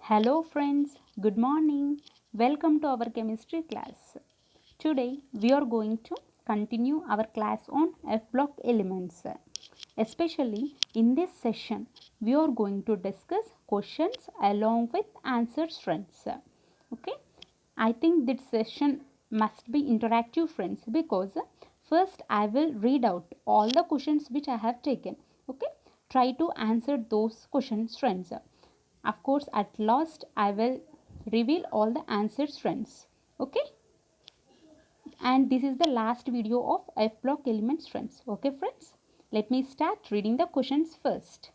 Hello friends, good morning. Welcome to our chemistry class. Today we are going to continue our class on F block elements. Especially in this session we are going to discuss questions along with answers friends. Okay? I think this session must be interactive friends because first I will read out all the questions which I have taken. Okay? Try to answer those questions friends. Of course, at last I will reveal all the answers friends. Okay? And this is the last video of F block elements friends. Okay friends? Let me start reading the questions first.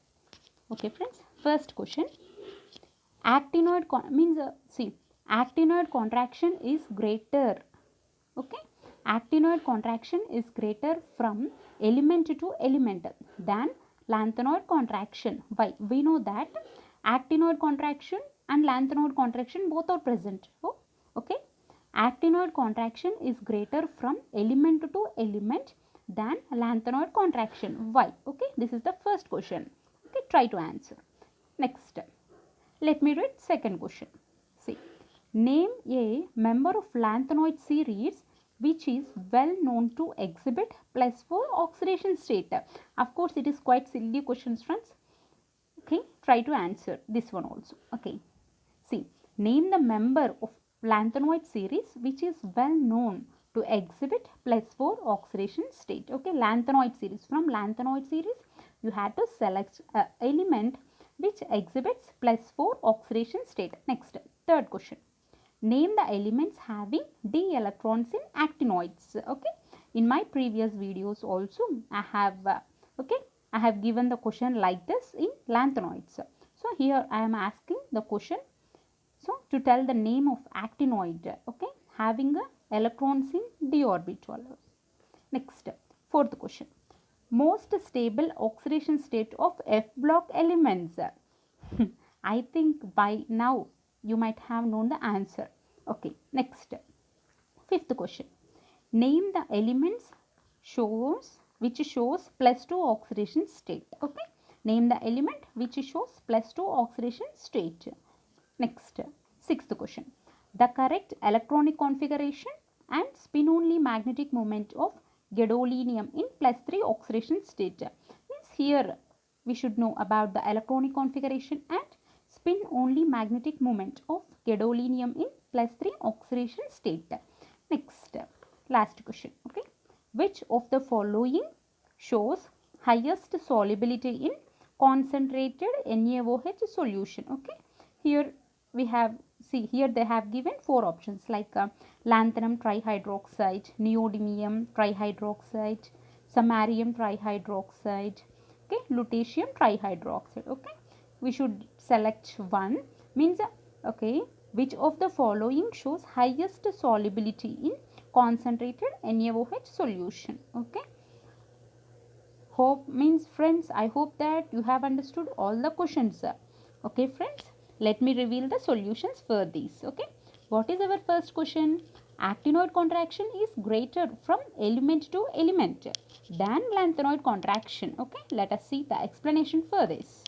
Okay friends? First question. Actinoid contraction is greater. Okay? Actinoid contraction is greater from element to element than lanthanoid contraction. Why? We know that actinoid contraction and lanthanoid contraction both are present. Oh, okay? Actinoid contraction is greater from element to element than lanthanoid contraction. Why? Okay, this is the first question. Okay, try to answer. Next, let me read second question. See, name a member of lanthanoid series which is well known to exhibit +4 oxidation state. Of course, it is quite silly questions, friends. Okay, try to answer this one also. Okay, see, name the member of lanthanoid series which is well known to exhibit +4 oxidation state. Okay, lanthanoid series. From lanthanoid series, you have to select an element which exhibits +4 oxidation state. Next, third question. Name the elements having d electrons in actinoids. Okay, in my previous videos also I have I have given the question like this in lanthanoids. So here I am asking the question, so to tell the name of actinoid, okay, having electrons in d orbital. Next, fourth question. Most stable oxidation state of F block elements. I think by now you might have known the answer. Okay, next, fifth question. Name the elements which shows +2 oxidation state. Okay, name the element which shows +2 oxidation state. Next, sixth question. The correct electronic configuration and spin only magnetic moment of gadolinium in +3 oxidation state. Means here we should know about the electronic configuration and spin only magnetic moment of gadolinium in +3 oxidation state. Next, last question. Okay, which of the following shows highest solubility in concentrated NaOH solution? Okay, here we have, see, here they have given four options like lanthanum trihydroxide, neodymium trihydroxide, samarium trihydroxide, okay, lutetium trihydroxide. Okay, we should select one. Means okay, which of the following shows highest solubility in concentrated NaOH solution? Okay, hope, means friends, I hope that you have understood all the questions. Okay friends, let me reveal the solutions for these. Okay, what is our first question? Actinoid contraction is greater from element to element than lanthanoid contraction. Okay, let us see the explanation for this.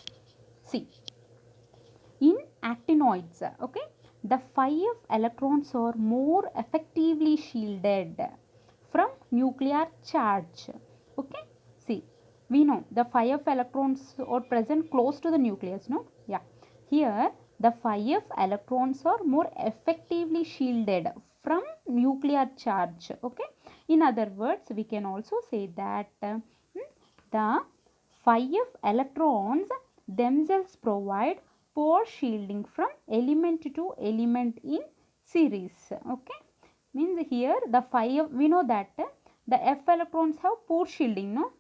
See, in actinoids, okay, the 5 electrons are more effectively shielded from nuclear charge. Okay, see, we know the 5 electrons are present close to the nucleus, no? Yeah, here the 5 electrons are more effectively shielded from nuclear charge. Okay, in other words, we can also say that the 5 electrons themselves provide pore shielding from element to element in series. Okay, means here the 5, we know that the F electrons have pore shielding, no?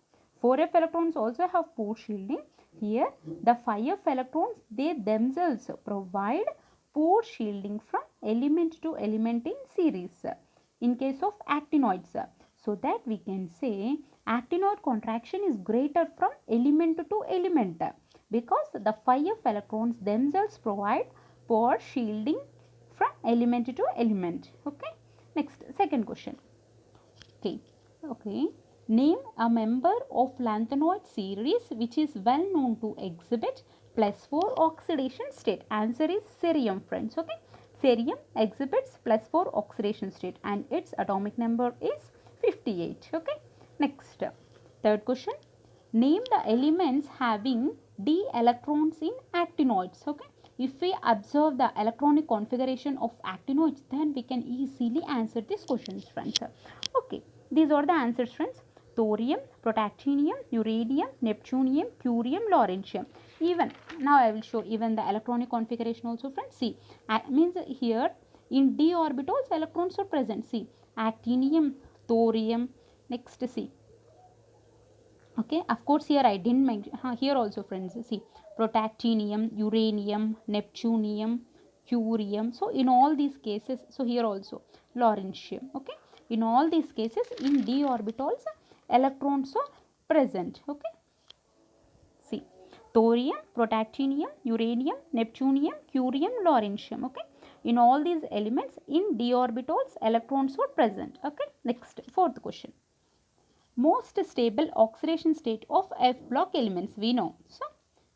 4F electrons also have pore shielding. Here the 5 electrons, they themselves provide pore shielding from element to element in series in case of actinoids. So that we can say actinoid contraction is greater from element to element because the 5 electrons themselves provide pore shielding from element to element. Okay, next, second question. Okay, okay, name a member of lanthanoid series which is well known to exhibit +4 oxidation state. Answer is cerium, friends. Okay. Cerium exhibits +4 oxidation state and its atomic number is 58. Okay. Next, third question. Name the elements having d electrons in actinoids. Okay. If we observe the electronic configuration of actinoids, then we can easily answer these questions, friends. Okay. These are the answers, friends. Thorium, protactinium, uranium, neptunium, curium, lawrencium. Even now I will show even the electronic configuration also, friends. See, means here in d orbitals electrons are present. See, actinium, thorium. Next, see. Okay, of course here I didn't mention, here also, friends, see, protactinium, uranium, neptunium, curium. So in all these cases, so here also lawrencium. Okay, in all these cases in d orbitals electrons are present. Okay, see, thorium, protactinium, uranium, neptunium, curium, lawrencium. Okay, in all these elements in d orbitals electrons are present. Okay, next, fourth question. Most stable oxidation state of F block elements we know. So,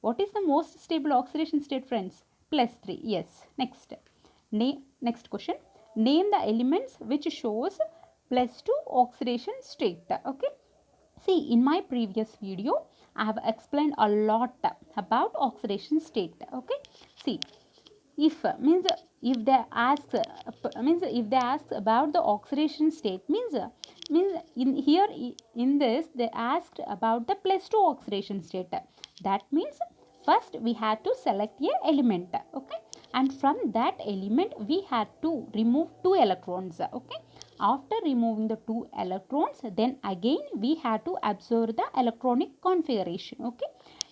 what is the most stable oxidation state, friends? +3. Yes. Next. Next question. Name the elements which shows +2 oxidation state. Okay. See, in my previous video, I have explained a lot about oxidation state. Okay. See, if means if they ask means if they ask about the oxidation state means in here in this they asked about the +2 oxidation state. That means first we had to select a element. Okay, and from that element we had to remove two electrons. Okay, after removing the two electrons, then again we had to observe the electronic configuration. Okay,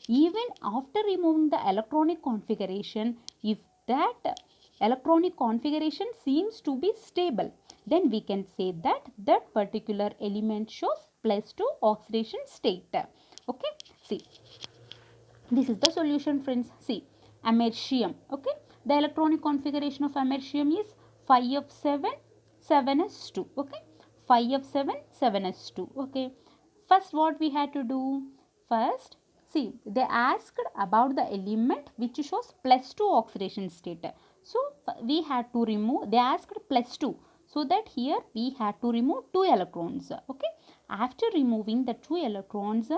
even after removing the electronic configuration, if that electronic configuration seems to be stable, then we can say that that particular element shows +2 oxidation state. Okay, see, this is the solution, friends. See, americium. Okay, the electronic configuration of americium is 5f7 7s2. Okay, 5f7 7s2. Okay, first what we had to do? First, see, they asked about the element which shows +2 oxidation state. So we had to remove, they asked +2, so that here we had to remove two electrons. Okay, after removing the two electrons,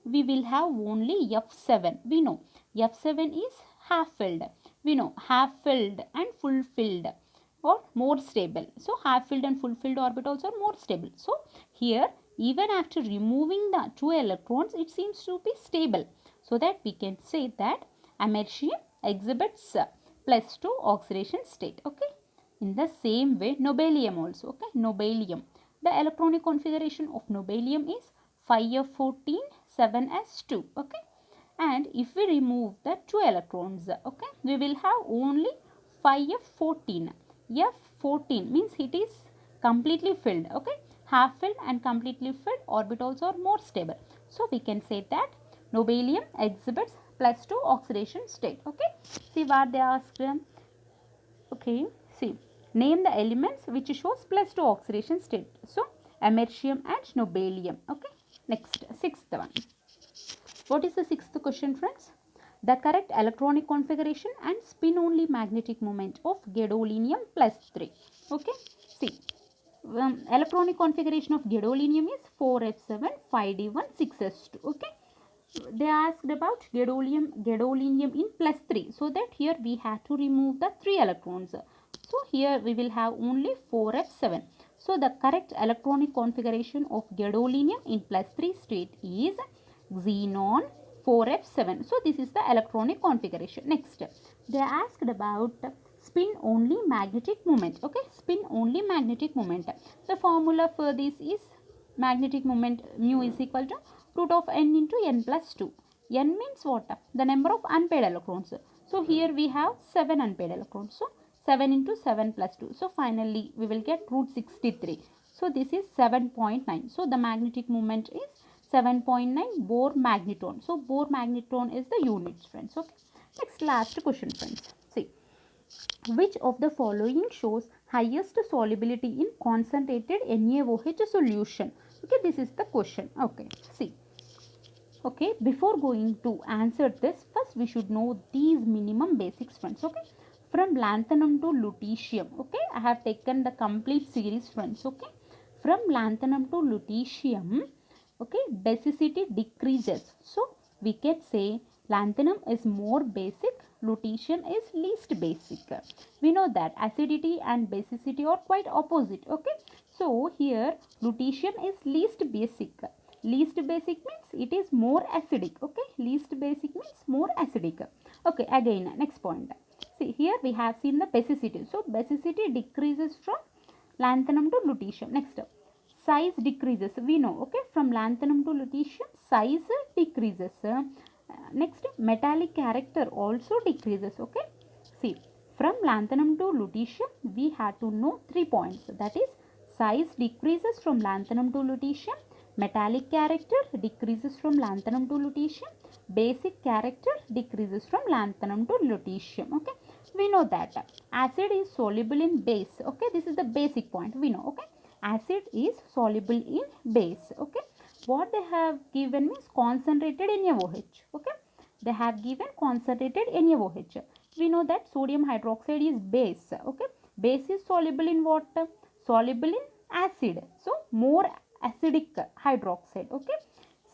we will have only F7. We know F7 is half filled. We know half filled and full filled or more stable. So half filled and full filled orbitals are more stable. So here even after removing the two electrons, it seems to be stable. So that we can say that americium exhibits +2 oxidation state. Okay. In the same way, nobelium also. Okay, nobelium. The electronic configuration of nobelium is 5f14 7s2. Okay, and if we remove the two electrons, okay, we will have only 5f14. F14 means it is completely filled. Okay, half filled and completely filled orbitals are more stable. So we can say that nobelium exhibits +2 oxidation state. Okay, see what they asked. Okay, see, name the elements which shows +2 oxidation state. So americium and nobelium. Okay, next, sixth one. What is the sixth question, friends? The correct electronic configuration and spin only magnetic moment of gadolinium +3. Okay, see, electronic configuration of gadolinium is 4f7 5d1 6s2. Okay, they asked about gadolinium in +3, so that here we have to remove the 3 electrons. So here we will have only 4f7. So the correct electronic configuration of gadolinium in +3 state is xenon 4f7. So this is the electronic configuration. Next, they asked about spin only magnetic moment. Okay, spin only magnetic moment. The formula for this is magnetic moment mu is equal to root of n into n plus 2. N means what? The number of unpaired electrons. So here we have 7 unpaired electrons. So 7 into 7 plus 2. So finally we will get root 63. So this is 7.9. So the magnetic moment is 7.9 Bohr magneton. So Bohr magneton is the units, friends. Okay. Next, last question, friends. See, which of the following shows highest solubility in concentrated NaOH solution? Okay, this is the question. Okay, see, Okay, before going to answer this, first we should know these minimum basics, friends. Okay, from lanthanum to lutetium. Okay, I have taken the complete series, friends. Okay, from lanthanum to lutetium, okay, basicity decreases. So we can say lanthanum is more basic, lutetium is least basic. We know that acidity and basicity are quite opposite. Okay, so here lutetium is least basic. Least basic means it is more acidic. Okay, least basic means more acidic. Okay, again next point. See, here we have seen the basicity. So basicity decreases from lanthanum to lutetium. Next, size decreases. We know, okay, from lanthanum to lutetium size decreases. Next, metallic character also decreases. Okay, see, from lanthanum to lutetium we had to know 3 points. That is, size decreases from lanthanum to lutetium, metallic character decreases from lanthanum to lutetium, basic character decreases from lanthanum to lutetium. Okay, we know that acid is soluble in base. Okay, this is the basic point we know. Okay, acid is soluble in base. Okay, what they have given means concentrated NaOH. Okay, they have given concentrated NaOH. We know that sodium hydroxide is base. Okay, base is soluble in water, soluble in acid, so more acidic hydroxide. Okay,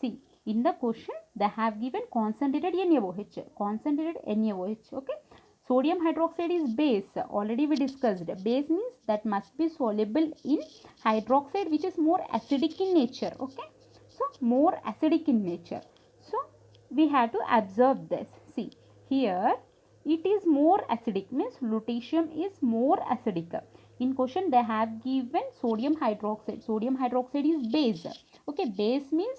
see, in the question they have given concentrated NaOH, concentrated NaOH. Okay, sodium hydroxide is base, already we discussed. Base means that must be soluble in hydroxide which is more acidic in nature. Okay, so more acidic in nature, so we have to observe this. See, here it is more acidic means lutetium is more acidic. In question they have given sodium hydroxide. Sodium hydroxide is base. Okay, base means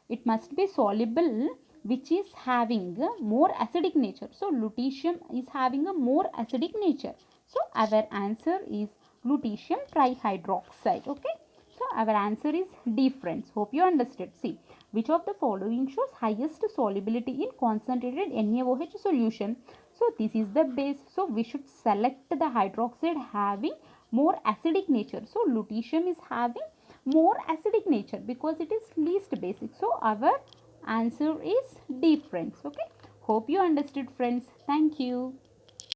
it must be soluble which is having a more acidic nature. So lutetium is having a more acidic nature. So our answer is lutetium trihydroxide. Okay, so our answer is D, friends. Hope you understood. See, which of the following shows highest solubility in concentrated NaOH solution? So this is the base. So we should select the hydroxide having more acidic nature. So lutetium is having more acidic nature because it is least basic. So our answer is D, friends. Okay. Hope you understood, friends. Thank you.